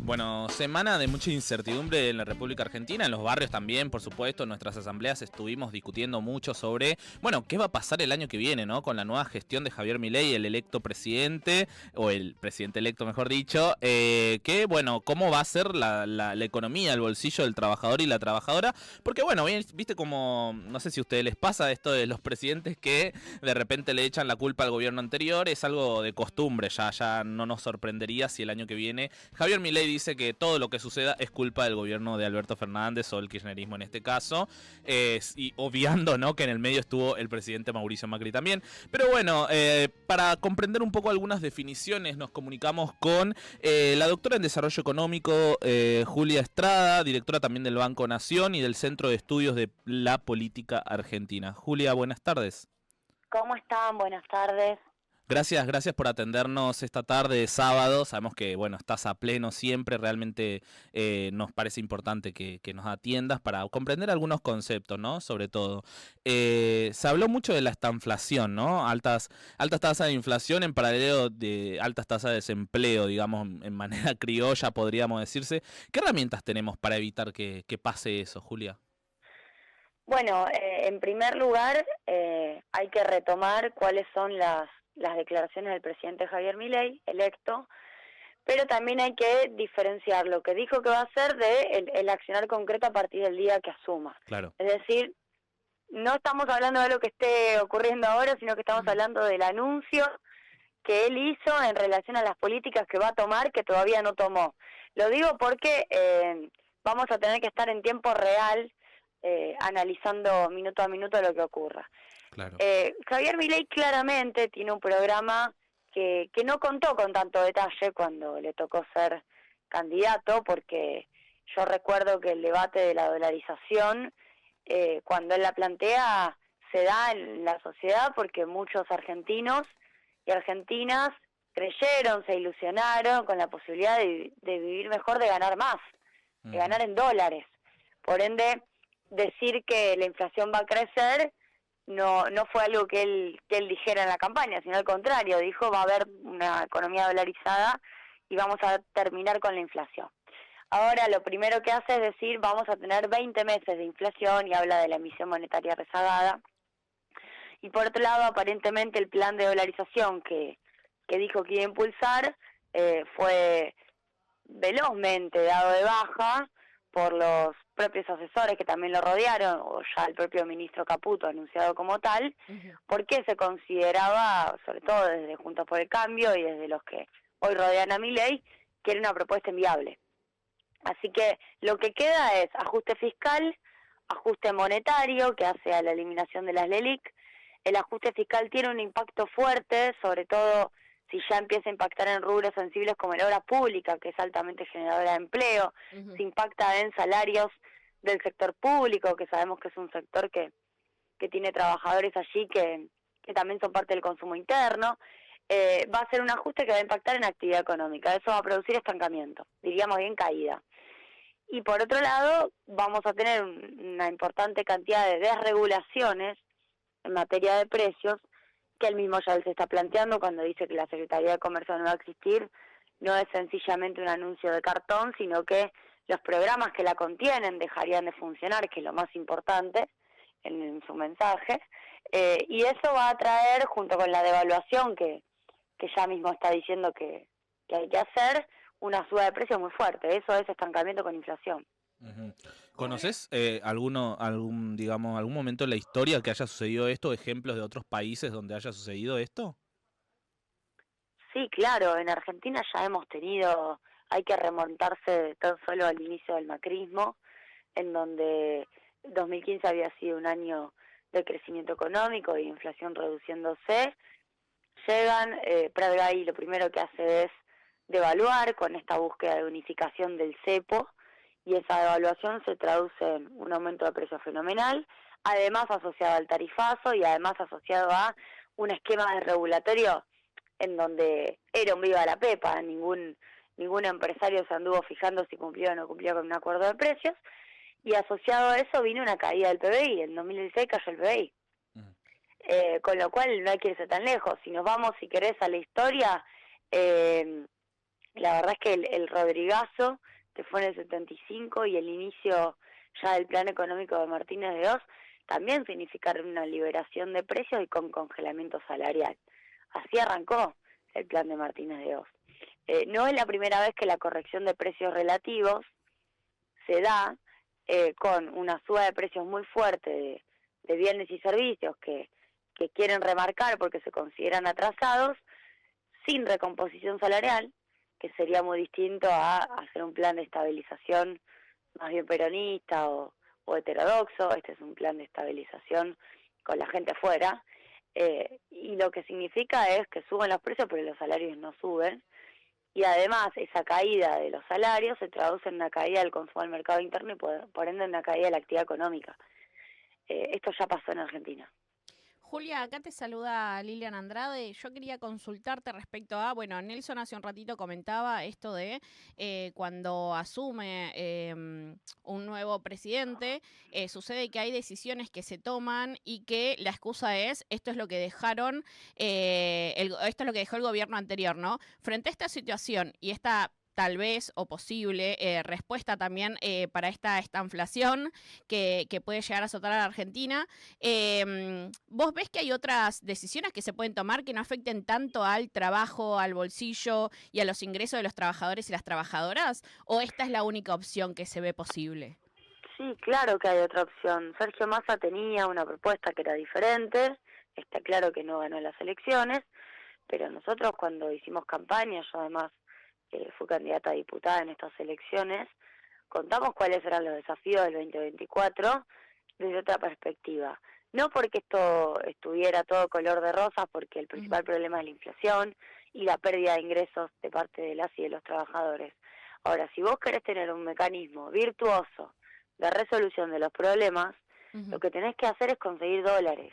Bueno, semana de mucha incertidumbre en la República Argentina, en los barrios también, por supuesto. En nuestras asambleas estuvimos discutiendo mucho sobre, bueno, qué va a pasar el año que viene, ¿no? Con la nueva gestión de Javier Milei, el electo presidente, o el presidente electo, mejor dicho, que, bueno, cómo va a ser la economía, el bolsillo del trabajador y la trabajadora. Porque, bueno, viste como, no sé si a ustedes les pasa esto de los presidentes que de repente le echan la culpa al gobierno anterior, es algo de costumbre, ya no nos sorprendería si el año que viene Javier Milei dice que todo lo que suceda es culpa del gobierno de Alberto Fernández o el kirchnerismo en este caso, y obviando, ¿no?, que en el medio estuvo el presidente Mauricio Macri también. Pero bueno, para comprender un poco algunas definiciones nos comunicamos con la doctora en Desarrollo Económico, Julia Estrada, directora también del Banco Nación y del Centro de Estudios de la Política Argentina. Julia, buenas tardes. ¿Cómo están? Buenas tardes. Gracias por atendernos esta tarde de sábado. Sabemos que, bueno, estás a pleno siempre. Realmente nos parece importante que nos atiendas para comprender algunos conceptos, ¿no? Sobre todo. Se habló mucho de la estanflación, ¿no? Altas tasas de inflación en paralelo de altas tasas de desempleo, digamos, en manera criolla, podríamos decirse. ¿Qué herramientas tenemos para evitar que pase eso, Julia? Bueno, en primer lugar, hay que retomar cuáles son las declaraciones del presidente Javier Milei, electo, pero también hay que diferenciar lo que dijo que va a hacer de el accionar concreto a partir del día que asuma. Claro. Es decir, no estamos hablando de lo que esté ocurriendo ahora, sino que estamos hablando del anuncio que él hizo en relación a las políticas que va a tomar, que todavía no tomó. Lo digo porque vamos a tener que estar en tiempo real analizando minuto a minuto lo que ocurra. Claro. Javier Milei claramente tiene un programa que no contó con tanto detalle cuando le tocó ser candidato, porque yo recuerdo que el debate de la dolarización, cuando él la plantea, se da en la sociedad porque muchos argentinos y argentinas creyeron, se ilusionaron con la posibilidad de vivir mejor, de ganar más, de ganar en dólares. Por ende, decir que la inflación va a crecer no fue algo que él dijera en la campaña, sino al contrario, dijo va a haber una economía dolarizada y vamos a terminar con la inflación. Ahora lo primero que hace es decir vamos a tener 20 meses de inflación y habla de la emisión monetaria rezagada. Y por otro lado, aparentemente el plan de dolarización que dijo que iba a impulsar fue velozmente dado de baja por los propios asesores que también lo rodearon, o ya el propio ministro Caputo anunciado como tal, porque se consideraba, sobre todo desde Juntos por el Cambio y desde los que hoy rodean a Milei, que era una propuesta inviable. Así que lo que queda es ajuste fiscal, ajuste monetario, que hace a la eliminación de las LELIC. El ajuste fiscal tiene un impacto fuerte, sobre todo si ya empieza a impactar en rubros sensibles como la obra pública, que es altamente generadora de empleo, se impacta en salarios del sector público, que sabemos que es un sector que tiene trabajadores allí que también son parte del consumo interno. Va a ser un ajuste que va a impactar en actividad económica, eso va a producir estancamiento, diríamos bien caída. Y por otro lado, vamos a tener una importante cantidad de desregulaciones en materia de precios, que él mismo ya se está planteando cuando dice que la Secretaría de Comercio no va a existir. No es sencillamente un anuncio de cartón, sino que los programas que la contienen dejarían de funcionar, que es lo más importante en su mensaje, y eso va a traer, junto con la devaluación que ya mismo está diciendo que hay que hacer, una suba de precios muy fuerte. Eso es estancamiento con inflación. ¿Conoces algún momento en la historia que haya sucedido esto, ejemplos de otros países donde haya sucedido esto? Sí, claro, en Argentina ya hemos tenido, hay que remontarse tan solo al inicio del macrismo, en donde 2015 había sido un año de crecimiento económico e inflación reduciéndose. Llegan, Prat-Gay lo primero que hace es devaluar con esta búsqueda de unificación del cepo, y esa devaluación se traduce en un aumento de precio fenomenal, además asociado al tarifazo y además asociado a un esquema regulatorio en donde era un viva la pepa, ningún empresario se anduvo fijando si cumplía o no cumplía con un acuerdo de precios, y asociado a eso vino una caída del PBI. En 2016 cayó el PBI. Con lo cual no hay que irse tan lejos. Si nos vamos, si querés, a la historia, La verdad es que el Rodrigazo, que fue en el 75, y el inicio ya del plan económico de Martínez de Oz, también significaron una liberación de precios y con congelamiento salarial. Así arrancó el plan de Martínez de Oz. No es la primera vez que la corrección de precios relativos se da con una suba de precios muy fuerte de bienes y servicios que quieren remarcar porque se consideran atrasados, sin recomposición salarial, que sería muy distinto a hacer un plan de estabilización más bien peronista o heterodoxo. Este es un plan de estabilización con la gente afuera, y lo que significa es que suben los precios pero los salarios no suben, y además esa caída de los salarios se traduce en una caída del consumo al mercado interno y por ende en una caída de la actividad económica. Esto ya pasó en Argentina. Julia, acá te saluda Lilian Andrade. Yo quería consultarte respecto a, bueno, Nelson hace un ratito comentaba esto de cuando asume un nuevo presidente, sucede que hay decisiones que se toman y que la excusa es, esto es lo que dejaron, esto es lo que dejó el gobierno anterior, ¿no? Frente a esta situación y esta tal vez o posible respuesta también para esta estanflación que puede llegar a azotar a la Argentina. ¿Vos ves que hay otras decisiones que se pueden tomar que no afecten tanto al trabajo, al bolsillo y a los ingresos de los trabajadores y las trabajadoras? ¿O esta es la única opción que se ve posible? Sí, claro que hay otra opción. Sergio Massa tenía una propuesta que era diferente, está claro que no ganó las elecciones, pero nosotros cuando hicimos campaña, yo además fui candidata a diputada en estas elecciones, contamos cuáles eran los desafíos del 2024 desde otra perspectiva. No porque esto estuviera todo color de rosas, porque el principal problema es la inflación y la pérdida de ingresos de parte de las y de los trabajadores. Ahora, si vos querés tener un mecanismo virtuoso de resolución de los problemas, lo que tenés que hacer es conseguir dólares,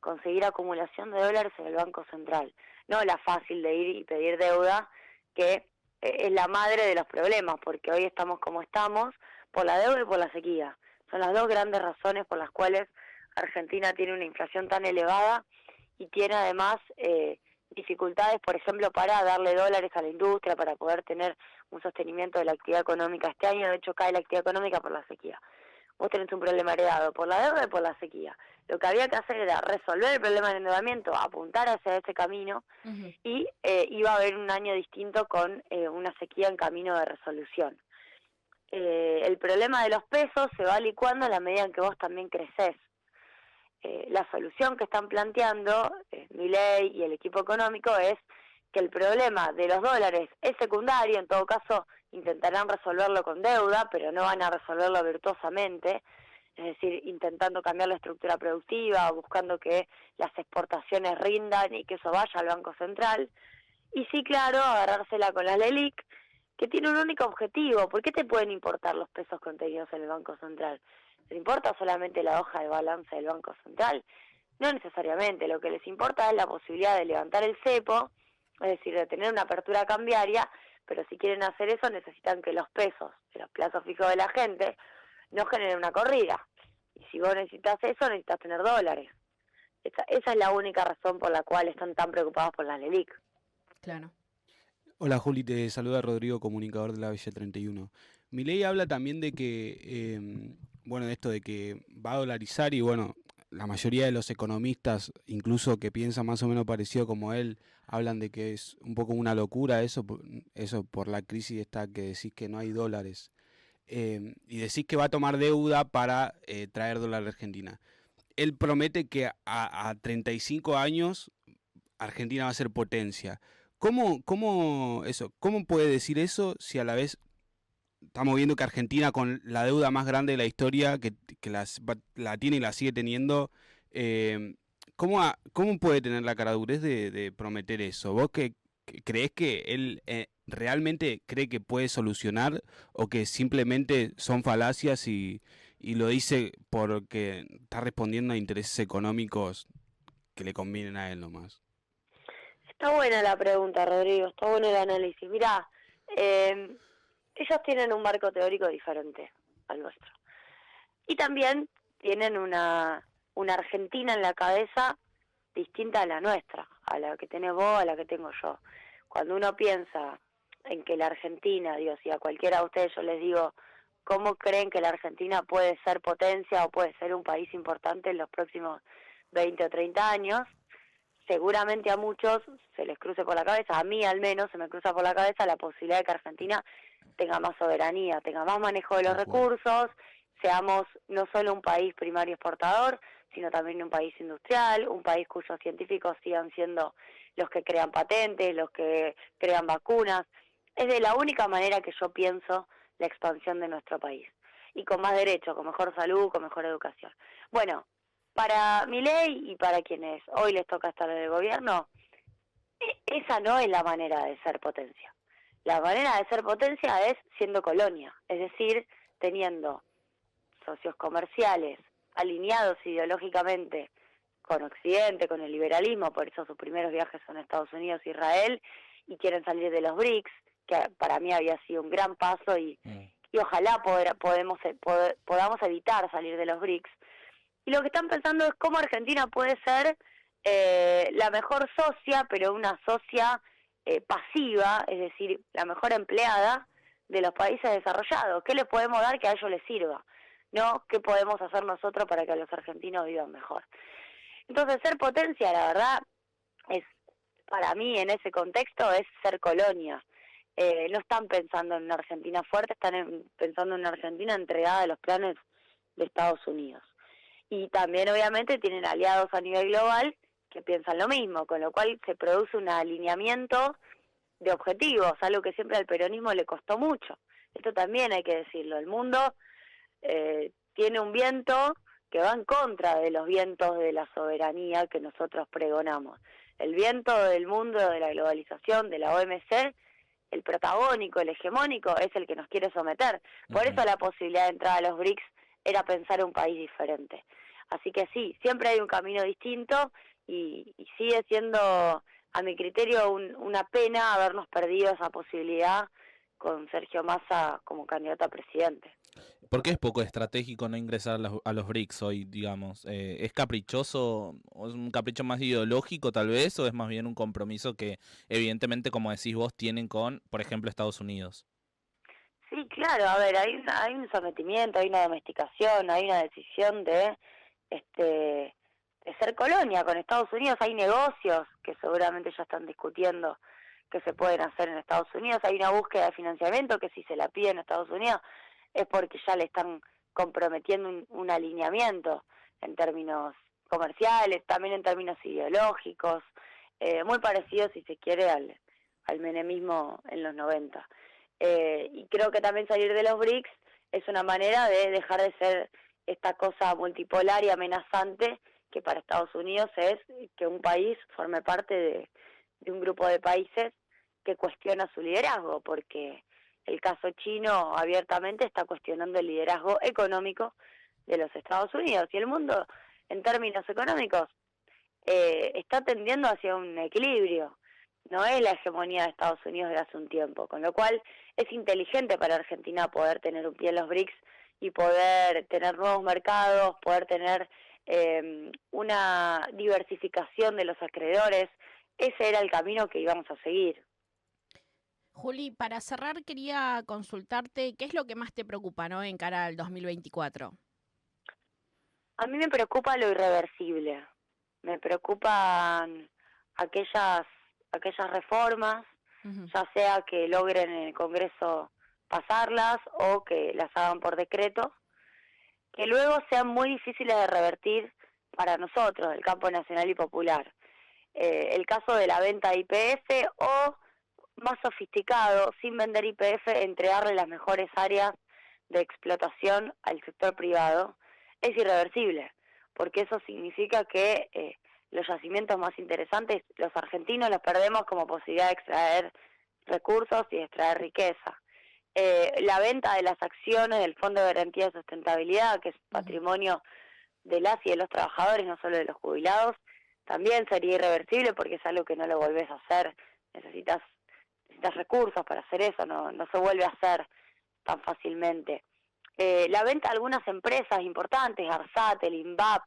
conseguir acumulación de dólares en el Banco Central, no la fácil de ir y pedir deuda, que es la madre de los problemas, porque hoy estamos como estamos por la deuda y por la sequía. Son las dos grandes razones por las cuales Argentina tiene una inflación tan elevada y tiene además dificultades, por ejemplo, para darle dólares a la industria, para poder tener un sostenimiento de la actividad económica. Este año, de hecho, cae la actividad económica por la sequía. Vos tenés un problema heredado por la deuda y por la sequía. Lo que había que hacer era resolver el problema del endeudamiento, apuntar hacia ese camino, y iba a haber un año distinto con una sequía en camino de resolución. El problema de los pesos se va licuando en la medida en que vos también creces. La solución que están planteando Milei y el equipo económico es que el problema de los dólares es secundario, en todo caso intentarán resolverlo con deuda, pero no van a resolverlo virtuosamente, es decir, intentando cambiar la estructura productiva, buscando que las exportaciones rindan y que eso vaya al Banco Central. Y sí, claro, agarrársela con las LELIQ, que tiene un único objetivo. ¿Por qué te pueden importar los pesos contenidos en el Banco Central? ¿Les importa solamente la hoja de balance del Banco Central? No necesariamente. Lo que les importa es la posibilidad de levantar el cepo, es decir, de tener una apertura cambiaria, pero si quieren hacer eso necesitan que los pesos de los plazos fijos de la gente no generen una corrida. Y si vos necesitas eso, necesitas tener dólares. Esa es la única razón por la cual están tan preocupados por las LELIQ. Claro. Hola Juli, te saluda Rodrigo, comunicador de la Villa 31. Milei habla también de que, de esto de que va a dolarizar y bueno, la mayoría de los economistas, incluso que piensan más o menos parecido como él, hablan de que es un poco una locura eso por la crisis esta que decís que no hay dólares. Y decís que va a tomar deuda para traer dólar a Argentina. Él promete que a 35 años Argentina va a ser potencia. ¿Cómo puede decir eso si a la vez estamos viendo que Argentina, con la deuda más grande de la historia, que la tiene y la sigue teniendo, ¿cómo puede tener la caradurez de prometer eso? ¿Vos creés que él realmente cree que puede solucionar o que simplemente son falacias y lo dice porque está respondiendo a intereses económicos que le convienen a él nomás? Está buena la pregunta, Rodrigo, está bueno el análisis. Mirá, ellos tienen un marco teórico diferente al nuestro. Y también tienen una Argentina en la cabeza distinta a la nuestra, a la que tenés vos, a la que tengo yo. Cuando uno piensa en que la Argentina, digo, si a cualquiera de ustedes yo les digo, ¿cómo creen que la Argentina puede ser potencia o puede ser un país importante en los próximos 20 o 30 años? Seguramente a muchos se les cruce por la cabeza, a mí al menos se me cruza por la cabeza la posibilidad de que Argentina tenga más soberanía, tenga más manejo de los recursos, seamos no solo un país primario exportador, sino también un país industrial, un país cuyos científicos sigan siendo los que crean patentes, los que crean vacunas. Es de la única manera que yo pienso la expansión de nuestro país. Y con más derechos, con mejor salud, con mejor educación. Bueno, para Milei y para quienes hoy les toca estar en el gobierno, esa no es la manera de ser potencia. La manera de ser potencia es siendo colonia, es decir, teniendo socios comerciales alineados ideológicamente con Occidente, con el liberalismo, por eso sus primeros viajes son a Estados Unidos e Israel, y quieren salir de los BRICS, que para mí había sido un gran paso y ojalá podamos evitar salir de los BRICS. Y lo que están pensando es cómo Argentina puede ser la mejor socia, pero una socia pasiva, es decir, la mejor empleada de los países desarrollados. ¿Qué les podemos dar que a ellos les sirva? ¿No? ¿Qué podemos hacer nosotros para que los argentinos vivan mejor? Entonces, ser potencia, la verdad, es para mí en ese contexto es ser colonia. No están pensando en una Argentina fuerte, están pensando en una Argentina entregada a los planes de Estados Unidos. Y también, obviamente, tienen aliados a nivel global que piensan lo mismo, con lo cual se produce un alineamiento de objetivos, algo que siempre al peronismo le costó mucho. Esto también hay que decirlo. El mundo tiene un viento que va en contra de los vientos de la soberanía que nosotros pregonamos. El viento del mundo, de la globalización, de la OMC, el protagónico, el hegemónico, es el que nos quiere someter. Por eso la posibilidad de entrar a los BRICS era pensar un país diferente. Así que sí, siempre hay un camino distinto y sigue siendo, a mi criterio, una pena habernos perdido esa posibilidad con Sergio Massa como candidato a presidente. ¿Por qué es poco estratégico no ingresar a los BRICS hoy, digamos? ¿Es caprichoso, o es un capricho más ideológico tal vez, o es más bien un compromiso que evidentemente, como decís vos, tienen con, por ejemplo, Estados Unidos? Sí, claro, a ver, hay un sometimiento, hay una domesticación, hay una decisión de ser colonia con Estados Unidos, hay negocios que seguramente ya están discutiendo que se pueden hacer en Estados Unidos, hay una búsqueda de financiamiento que si se la piden a Estados Unidos es porque ya le están comprometiendo un alineamiento en términos comerciales, también en términos ideológicos, muy parecido si se quiere al menemismo en los 90. Y creo que también salir de los BRICS es una manera de dejar de ser esta cosa multipolar y amenazante que para Estados Unidos es que un país forme parte de un grupo de países que cuestiona su liderazgo, porque el caso chino abiertamente está cuestionando el liderazgo económico de los Estados Unidos, y el mundo en términos económicos está tendiendo hacia un equilibrio. No es la hegemonía de Estados Unidos de hace un tiempo, con lo cual es inteligente para Argentina poder tener un pie en los BRICS y poder tener nuevos mercados, poder tener una diversificación de los acreedores. Ese era el camino que íbamos a seguir. Juli, para cerrar quería consultarte qué es lo que más te preocupa, ¿no?, en cara al 2024. A mí me preocupa lo irreversible. Me preocupan aquellas reformas, ya sea que logren en el Congreso pasarlas o que las hagan por decreto, que luego sean muy difíciles de revertir para nosotros, el campo nacional y popular. El caso de la venta de YPF o, más sofisticado, sin vender YPF, entregarle las mejores áreas de explotación al sector privado, es irreversible, porque eso significa que los yacimientos más interesantes, los argentinos los perdemos como posibilidad de extraer recursos y de extraer riqueza. La venta de las acciones del Fondo de Garantía de Sustentabilidad, que es patrimonio de las y de los trabajadores, no solo de los jubilados, también sería irreversible porque es algo que no lo volvés a hacer, necesitas recursos para hacer eso, no se vuelve a hacer tan fácilmente. La venta de algunas empresas importantes, ARSAT, el INVAP,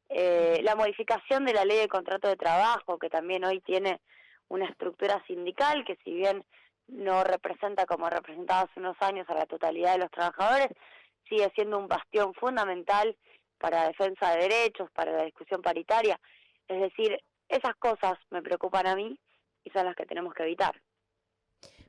la modificación de la ley de contrato de trabajo, que también hoy tiene una estructura sindical que, si bien no representa como representaba hace unos años a la totalidad de los trabajadores, sigue siendo un bastión fundamental para la defensa de derechos, para la discusión paritaria. Es decir, esas cosas me preocupan a mí y son las que tenemos que evitar.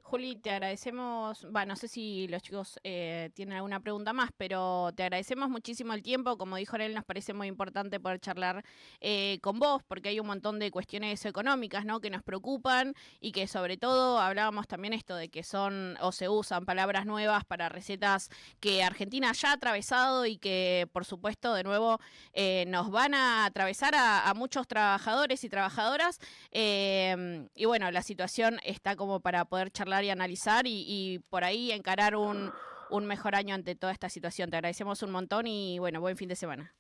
Juli, te agradecemos, no sé si los chicos tienen alguna pregunta más, pero te agradecemos muchísimo el tiempo. Como dijo él, nos parece muy importante poder charlar con vos, porque hay un montón de cuestiones económicas, ¿no?, que nos preocupan y que sobre todo hablábamos también esto de que son o se usan palabras nuevas para recetas que Argentina ya ha atravesado y que, por supuesto, de nuevo nos van a atravesar a muchos trabajadores y trabajadoras. Y bueno, la situación está como para poder charlar y analizar y por ahí encarar un mejor año ante toda esta situación. Te agradecemos un montón y bueno, buen fin de semana.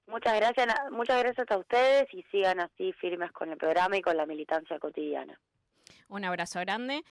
Muchas gracias a ustedes y sigan así firmes con el programa y con la militancia cotidiana. Un abrazo grande.